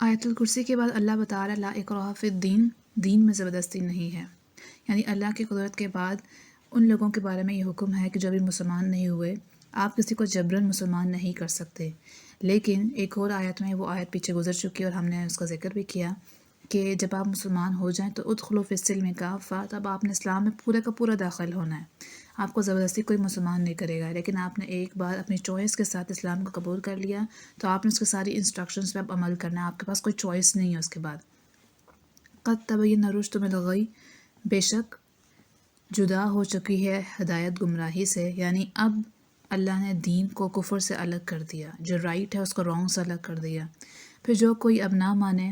آیت الکرسی کے بعد اللہ بتا رہا ہے لا اکراہ فی الدین، دین میں زبردستی نہیں ہے۔ یعنی اللہ کی قدرت کے بعد ان لوگوں کے بارے میں یہ حکم ہے کہ جو ابھی مسلمان نہیں ہوئے، آپ کسی کو جبراً مسلمان نہیں کر سکتے۔ لیکن ایک اور آیت میں، وہ آیت پیچھے گزر چکی اور ہم نے اس کا ذکر بھی کیا کہ جب آپ مسلمان ہو جائیں تو ادخلوا فی السلم کافہ، تب آپ نے اسلام میں پورے کا پورا داخل ہونا ہے۔ آپ کو زبردستی کوئی مسلمان نہیں کرے گا، لیکن آپ نے ایک بار اپنی چوائس کے ساتھ اسلام کو قبول کر لیا تو آپ نے اس کے ساری انسٹرکشنز پہ اب عمل کرنا ہے، آپ کے پاس کوئی چوائس نہیں ہے اس کے بعد۔ قد تبین الرشد من الغی، بے شک جدا ہو چکی ہے ہدایت گمراہی سے، یعنی اب اللہ نے دین کو کفر سے الگ کر دیا، جو رائٹ ہے اس کو رانگ سے الگ کر دیا۔ پھر جو کوئی اب نہ مانے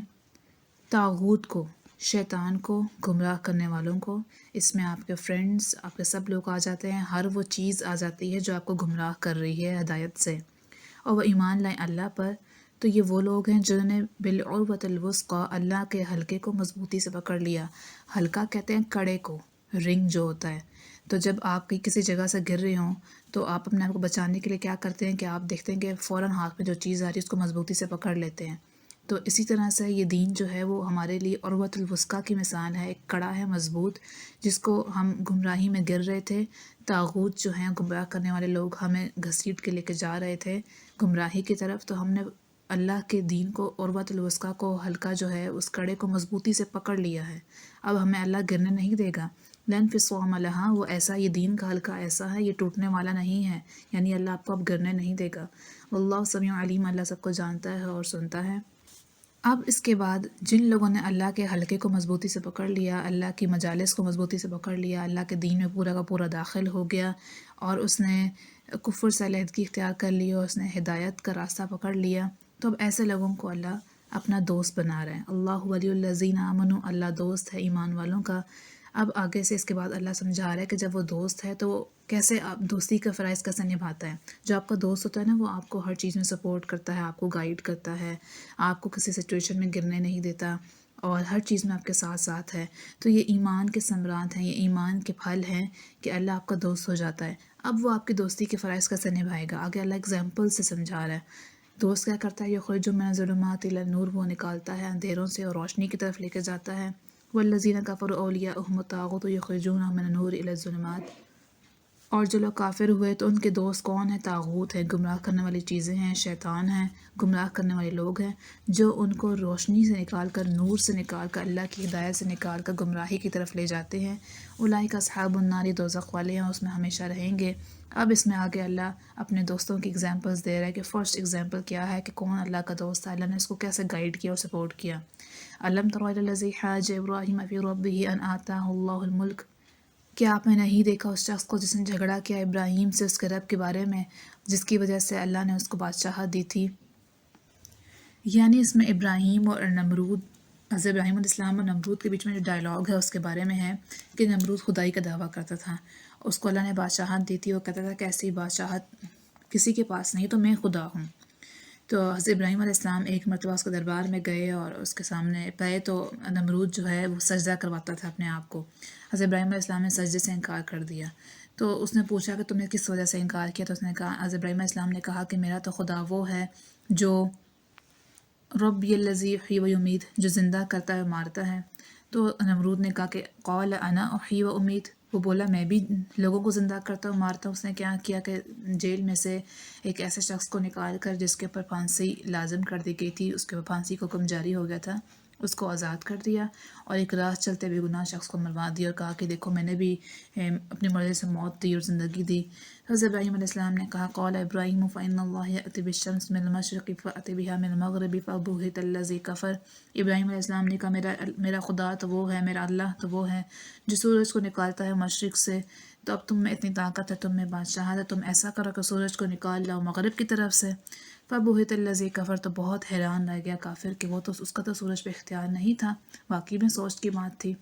طاغوت کو، شیطان کو، گمراہ کرنے والوں کو، اس میں آپ کے فرینڈز، آپ کے سب لوگ آ جاتے ہیں، ہر وہ چیز آ جاتی ہے جو آپ کو گمراہ کر رہی ہے ہدایت سے، اور وہ ایمان لائیں اللہ پر، تو یہ وہ لوگ ہیں جنہوں نے بالعروۃ الوثقی، اللہ کے حلقے کو مضبوطی سے پکڑ لیا۔ حلقہ کہتے ہیں کڑے کو، رنگ جو ہوتا ہے۔ تو جب آپ کسی جگہ سے گر رہے ہوں تو آپ اپنے آپ کو بچانے کے لیے کیا کرتے ہیں کہ آپ دیکھتے ہیں کہ فوراً ہاتھ میں جو چیز آ رہی ہے اس کو مضبوطی سے پکڑ لیتے ہیں۔ تو اسی طرح سے یہ دین جو ہے وہ ہمارے لیے عروۃ الوثقی کی مثال ہے، ایک کڑا ہے مضبوط، جس کو ہم گمراہی میں گر رہے تھے، طاغوت جو ہیں گمراہ کرنے والے لوگ ہمیں گھسیٹ کے لے کے جا رہے تھے گمراہی کی طرف، تو ہم نے اللہ کے دین کو، عروۃ الوثقی کو، حلقہ جو ہے اس کڑے کو مضبوطی سے پکڑ لیا ہے۔ اب ہمیں اللہ گرنے نہیں دے گا۔ لن فصام لہا، وہ ایسا، یہ دین کا حلقہ ایسا ہے، یہ ٹوٹنے والا نہیں ہے، یعنی اللہ آپ کو اب گرنے نہیں دے گا۔ واللہ سمیع علیم، اللہ سب کو جانتا ہے اور سنتا ہے۔ اب اس کے بعد جن لوگوں نے اللہ کے حلقے کو مضبوطی سے پکڑ لیا، اللہ کی مجالس کو مضبوطی سے پکڑ لیا، اللہ کے دین میں پورا کا پورا داخل ہو گیا اور اس نے کفر سے علیحدگی اختیار کر لی اور اس نے ہدایت کا راستہ پکڑ لیا، تو اب ایسے لوگوں کو اللہ اپنا دوست بنا رہے ہیں۔ اللہ ولی الذین آمنوا، اللہ دوست ہے ایمان والوں کا۔ اب آگے سے اس کے بعد اللہ سمجھا رہا ہے کہ جب وہ دوست ہے تو وہ کیسے آپ دوستی کا فرائض کیسے نبھاتا ہے۔ جو آپ کا دوست ہوتا ہے نا، وہ آپ کو ہر چیز میں سپورٹ کرتا ہے، آپ کو گائیڈ کرتا ہے، آپ کو کسی سچویشن میں گرنے نہیں دیتا اور ہر چیز میں آپ کے ساتھ ساتھ ہے۔ تو یہ ایمان کے ثمرات ہیں، یہ ایمان کے پھل ہیں کہ اللہ آپ کا دوست ہو جاتا ہے۔ اب وہ آپ کی دوستی کے فرائض کیسے نبھائے گا، آگے اللہ اگزامپل سے سمجھا رہا ہے۔ دوست کیا کرتا ہے، یخرج من الظلمات الی النور، وہ نکالتا ہے اندھیروں سے اور روشنی کی طرف لے کے جاتا ہے۔ والذین کفروا اولیاءهم الطاغوت یخرجونهم من النور الی الظلمات، اور جو لوگ کافر ہوئے تو ان کے دوست کون ہیں، طاغوت ہیں، گمراہ کرنے والی چیزیں ہیں، شیطان ہیں، گمراہ کرنے والے لوگ ہیں جو ان کو روشنی سے نکال کر، نور سے نکال کر، اللہ کی ہدایت سے نکال کر گمراہی کی طرف لے جاتے ہیں۔ اولئک اصحاب النار، دوزخ والے ہیں، اس میں ہمیشہ رہیں گے۔ اب اس میں آگے اللہ اپنے دوستوں کی اگزامپلز دے رہا ہے کہ فرسٹ اگزامپل کیا ہے کہ کون اللہ کا دوست ہے، اللہ نے اس کو کیسے گائیڈ کیا اور سپورٹ کیا۔ الم تر الی الذی حاج ابراہیم فی ربہ ان آتاہ اللہ الملک، کیا آپ نے نہیں دیکھا اس شخص کو جس نے جھگڑا کیا ابراہیم سے اس کے رب کے بارے میں، جس کی وجہ سے اللہ نے اس کو بادشاہت دی تھی۔ یعنی اس میں ابراہیم اور نمرود، حضرت ابراہیم علیہ السلام اور نمرود کے بیچ میں جو ڈائلاگ ہے اس کے بارے میں ہے کہ نمرود خدائی کا دعویٰ کرتا تھا، اس کو اللہ نے بادشاہت دی تھی، وہ کہتا تھا کہ ایسی بادشاہت کسی کے پاس نہیں، تو میں خدا ہوں۔ تو حضرت ابراہیم علیہ السلام ایک مرتبہ اس کے دربار میں گئے اور اس کے سامنے گئے تو نمرود جو ہے وہ سجدہ کرواتا تھا اپنے آپ کو۔ حضرت ابراہیم علیہ السلام نے سجدے سے انکار کر دیا، تو اس نے پوچھا کہ تم نے کس وجہ سے انکار کیا، تو اس نے کہا، حضرت ابراہیم علیہ السلام نے کہا کہ میرا تو خدا وہ ہے جو ربی الذی یحیی و یمیت، جو زندہ کرتا ہے و مارتا ہے۔ تو نمرود نے کہا کہ قال انا احیی و امیت، وہ بولا میں بھی لوگوں کو زندہ کرتا ہوں مارتا ہوں۔ اس نے کیا کیا کہ جیل میں سے ایک ایسے شخص کو نکال کر جس کے اوپر پھانسی لازم کر دی گئی تھی، اس کے اوپر پھانسی کا حکم جاری ہو گیا تھا، اس کو آزاد کر دیا اور ایک راہ چلتے بے گناہ شخص کو مروا دیا اور کہا کہ دیکھو میں نے بھی اپنی مرضی سے موت دی اور زندگی دی۔ حضرت ابراہیم علیہ السلام نے کہا قال ابراہیم فإن اللہ یأتی بالشمس من المشرق فأتی بها من المغرب فبہت الذی کفر، ابراہیم علیہ السلام نے کہا میرا خدا تو وہ ہے، میرا اللہ تو وہ ہے جو سورج کو نکالتا ہے مشرق سے، تو اب تم میں اتنی طاقت ہے، تم میں بادشاہت ہے، تم ایسا کرو کہ سورج کو نکال لاؤ مغرب کی طرف سے۔ فبہت الذی کفر، تو بہت حیران رہ گیا کافر کہ وہ تو اس کا تو سورج پہ اختیار نہیں تھا۔ واقعی میں سوچ کی بات تھی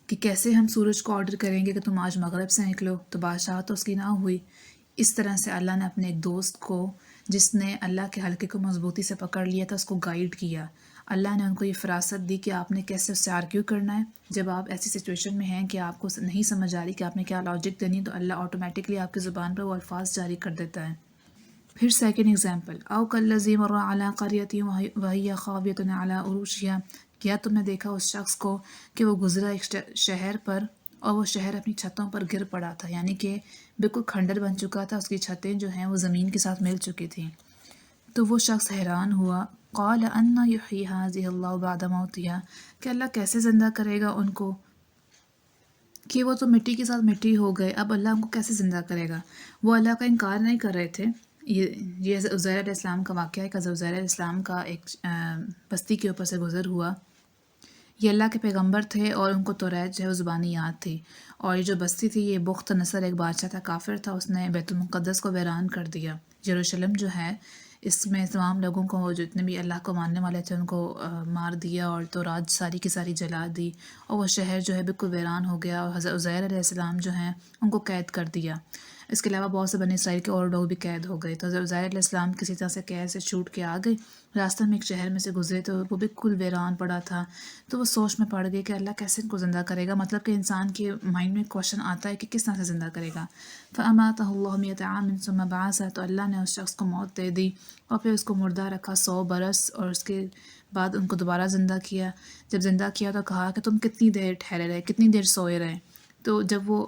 کہ کیسے ہم سورج کو آرڈر کریں گے کہ تم آج مغرب سے نکلو، تو بادشاہت تو اس کی نہ ہوئی۔ اس طرح سے اللہ نے اپنے ایک دوست کو، جس نے اللہ کے حلقے کو مضبوطی سے پکڑ لیا تھا، اس کو گائیڈ کیا۔ اللہ نے ان کو یہ فراست دی کہ آپ نے کیسے اس سے آرگیو کرنا ہے۔ جب آپ ایسی سچویشن میں ہیں کہ آپ کو نہیں سمجھ آ رہی کہ آپ نے کیا لاجک دینی، تو اللہ آٹومیٹکلی آپ کی زبان پر وہ الفاظ جاری کر دیتا ہے۔ پھر سیکنڈ ایگزامپل، او کالذی مر علی قریۃ وہی خاویۃ علی عروشہا، کیا تم نے دیکھا اس شخص کو کہ وہ گزرا ایک شہر پر اور وہ شہر اپنی چھتوں پر گر پڑا تھا، یعنی کہ بالکل کھنڈر بن چکا تھا، اس کی چھتیں جو ہیں وہ زمین کے ساتھ مل چکی تھیں۔ تو وہ شخص حیران ہوا، قال انا یحیی ہذہ اللہ بعد موتہا، کہ اللہ کیسے زندہ کرے گا ان کو، کہ وہ تو مٹی کے ساتھ مٹی ہو گئے، اب اللہ ان کو کیسے زندہ کرے گا۔ وہ اللہ کا انکار نہیں کر رہے تھے۔ یہ عزیر علیہ السلام کا واقعہ ہے کہ عزیر علیہ السلام کا ایک بستی کے اوپر سے گزر ہوا۔ یہ اللہ کے پیغمبر تھے اور ان کو توریت جو ہے وہ زبانی یاد تھی، اور یہ جو بستی تھی یہ بخت نصر ایک بادشاہ تھا، کافر تھا، اس نے بیت المقدس کو ویران کر دیا۔ یروشلم جو ہے اس میں تمام لوگوں کو، جتنے بھی اللہ کو ماننے والے تھے، ان کو مار دیا اور تورات ساری کی ساری جلا دی، اور وہ شہر جو ہے بالکل ویران ہو گیا، اور حضرت عزیر علیہ السلام جو ہیں ان کو قید کر دیا۔ اس کے علاوہ بہت سے بنی اسرائیل کے اور لوگ بھی قید ہو گئے۔ تو حضرت عزیر علیہ السلام کسی طرح سے قید سے چھوٹ کے آ گئے، راستہ میں ایک شہر میں سے گزرے تو وہ بالکل ویران پڑا تھا، تو وہ سوچ میں پڑ گئے کہ اللہ کیسے ان کو زندہ کرے گا، مطلب کہ انسان کے مائنڈ میں کوشچن آتا ہے کہ کس طرح سے زندہ کرے گا۔ فَأَمَاتَهُ اللَّهُ مِئَةَ عَامٍ ثُمَّ بَعَثَهُ، تو اللہ نے اس شخص کو موت دے دی اور پھر اس کو مردہ رکھا 100 برس، اور اس کے بعد ان کو دوبارہ زندہ کیا۔ جب زندہ کیا تو کہا کہ تم کتنی دیر ٹھہرے رہے، کتنی دیر سوئے رہے۔ تو جب وہ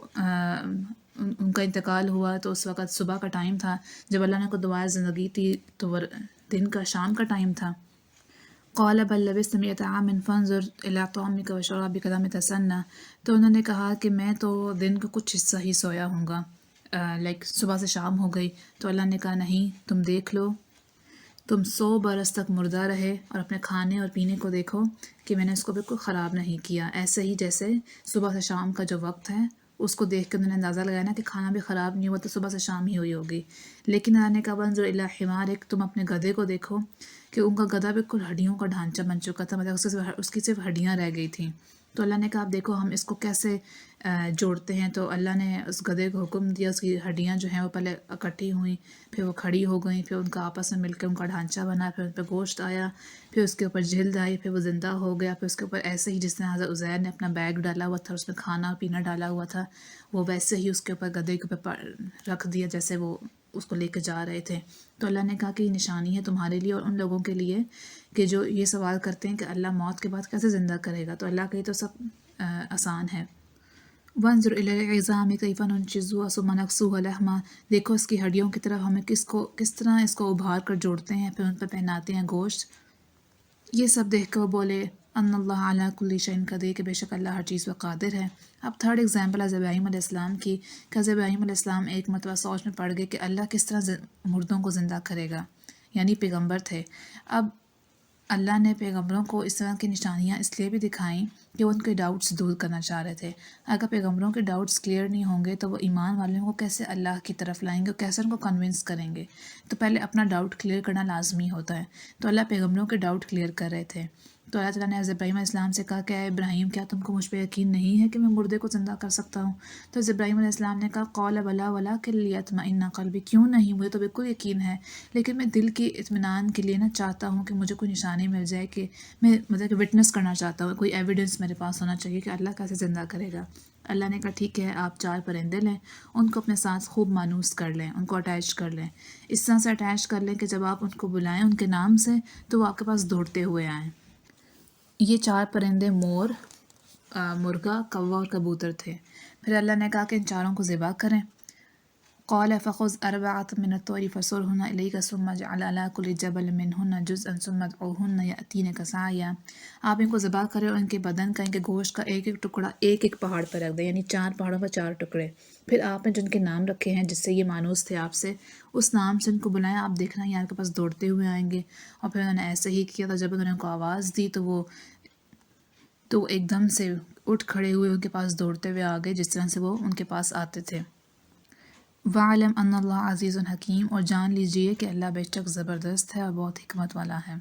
ان کا انتقال ہوا تو اس وقت صبح کا ٹائم تھا، جب اللہ نے ان کو دوبارہ زندگی دی تو وہ دن کا شام کا ٹائم تھا۔ قال بل لبثت مئة عام فانظر إلى طعامك وشرابك لم يتسنى، تو انہوں نے کہا کہ میں تو دن کا کچھ حصہ ہی سویا ہوں گا، صبح سے شام ہو گئی۔ تو اللہ نے کہا نہیں، تم دیکھ لو، تم 100 برس تک مردہ رہے، اور اپنے کھانے اور پینے کو دیکھو کہ میں نے اس کو بالکل خراب نہیں کیا، ایسے ہی جیسے صبح سے شام کا جو وقت ہے اس کو دیکھ کے انہوں نے اندازہ لگایا نا کہ کھانا بھی خراب نہیں ہوا تو صبح سے شام ہی ہوئی ہوگی۔ لیکن اللہ نے کہا وانظر الی حمارک، تم اپنے گدھے کو دیکھو کہ ان کا گدھا بالکل ہڈیوں کا ڈھانچہ بن چکا تھا، مطلب اس کی صرف ہڈیاں رہ گئی تھیں۔ تو اللہ نے کہا اب دیکھو ہم اس کو کیسے جوڑتے ہیں۔ تو اللہ نے اس گدھے کو حکم دیا، اس کی ہڈیاں جو ہیں وہ پہلے اکٹھی ہوئیں، پھر وہ کھڑی ہو گئیں، پھر ان کا آپس میں مل کے ان کا ڈھانچہ بنا، پھر ان پہ گوشت آیا، پھر اس کے اوپر جلد آئی، پھر وہ زندہ ہو گیا، پھر اس کے اوپر ایسے ہی جس طرح حضرت عزیر نے اپنا بیگ ڈالا ہوا تھا، اس میں کھانا پینا ڈالا ہوا تھا، وہ ویسے ہی اس کے اوپر گدھے کے اوپر رکھ دیا جیسے وہ اس کو لے کے جا رہے تھے۔ تو اللہ نے کہا کہ یہ نشانی ہے تمہارے لیے اور ان لوگوں کے لیے کہ جو یہ سوال کرتے ہیں کہ اللہ موت کے بعد کیسے زندہ کرے گا، تو اللہ کا یہ تو سب آسان ہے۔ وانظر الی العظام کیف ننشزها ثم نکسوها لحما، دیکھو اس کی ہڈیوں کی طرف ہمیں کس طرح اس کو ابھار کر جوڑتے ہیں، پھر ان پہ پہناتے ہیں گوشت۔ یہ سب دیکھ کر وہ بولے ان اللہ علی کل شیء قدیر، کہ بے شک اللہ ہر چیز پر قادر ہے۔ اب تھرڈ ایگزامپل حضرت ابراہیم علیہ السلام کی، کہ حضرت ابراہیم علیہ السلام ایک مرتبہ سوچ میں پڑ گئے کہ اللہ کس طرح مردوں کو زندہ کرے گا، یعنی پیغمبر تھے۔ اب اللہ نے پیغمبروں کو اس طرح کی نشانیاں اس لیے بھی دکھائیں کہ وہ ان کے ڈاؤٹس دور کرنا چاہ رہے تھے۔ اگر پیغمبروں کے ڈاؤٹس کلیئر نہیں ہوں گے تو وہ ایمان والوں کو کیسے اللہ کی طرف لائیں گے اور کیسے ان کو کنونس کریں گے، تو پہلے اپنا ڈاؤٹ کلیئر کرنا لازمی ہوتا ہے۔ تو اللہ پیغمبروں کے ڈاؤٹ کلیئر کر رہے تھے۔ تو اللہ تعالیٰ نے حضرت ابراہیم علیہ السلام سے کہا کہ اے ابراہیم کیا تم کو مجھ پہ یقین نہیں ہے کہ میں مردے کو زندہ کر سکتا ہوں؟ تو حضرت ابراہیم علیہ السلام نے کہا قال بلی ولکن لیطمئن قلبی، کیوں نہیں، مجھے تو بالکل یقین ہے، لیکن میں دل کے اطمینان کے لیے چاہتا ہوں کہ مجھے کوئی نشانی مل جائے، کہ میں مطلب کہ وٹنس کرنا چاہتا ہوں، کوئی ایویڈنس میرے پاس ہونا چاہیے کہ اللہ کیسے زندہ کرے گا۔ اللہ نے کہا ٹھیک ہے، آپ 4 پرندے لیں، ان کو اپنے ساتھ خوب مانوس کر لیں، ان کو اٹیچ کر لیں، اس طرح سے اٹیچ کر لیں کہ جب آپ ان کو بلائیں ان کے نام سے تو وہ آپ کے پاس دوڑتے ہوئے آئیں۔ یہ 4 پرندے مور، مرغا، کوا اور کبوتر تھے۔ پھر اللہ نے کہا کہ ان 4 کو ذبح کریں۔ قال فخذ 4 من الطير فصرهن إليك ثم اجعل على كل جبل منهن جزءا ثم ادعوهن يأتينك سعيا، آپ ان کو ذبح کریں اور ان کے بدن کا، ان کے گوشت کا ایک ایک ٹکڑا ایک ایک پہاڑ پر رکھ دیں، یعنی 4 پہاڑوں پر 4 ٹکڑے۔ پھر آپ نے جن کے نام رکھے ہیں جس سے یہ مانوس تھے آپ سے، اس نام سے ان کو بلائیں، آپ دیکھنا یہ آپ کے پاس دوڑتے ہوئے آئیں گے۔ اور پھر انہوں نے ایسے ہی کیا، تو جب انہوں نے ان کو آواز دی تو ایک دم سے اٹھ کھڑے ہوئے ان کے پاس دوڑتے ہوئے آ گئے جس طرح سے وہ ان کے پاس آتے تھے۔ وَعَلَمْ أَنَّ اللَّهَ عَزِيزٌ حَكِيمٌ، اور جان لیجئے کہ اللہ بے شک زبردست ہے اور بہت حکمت والا ہے۔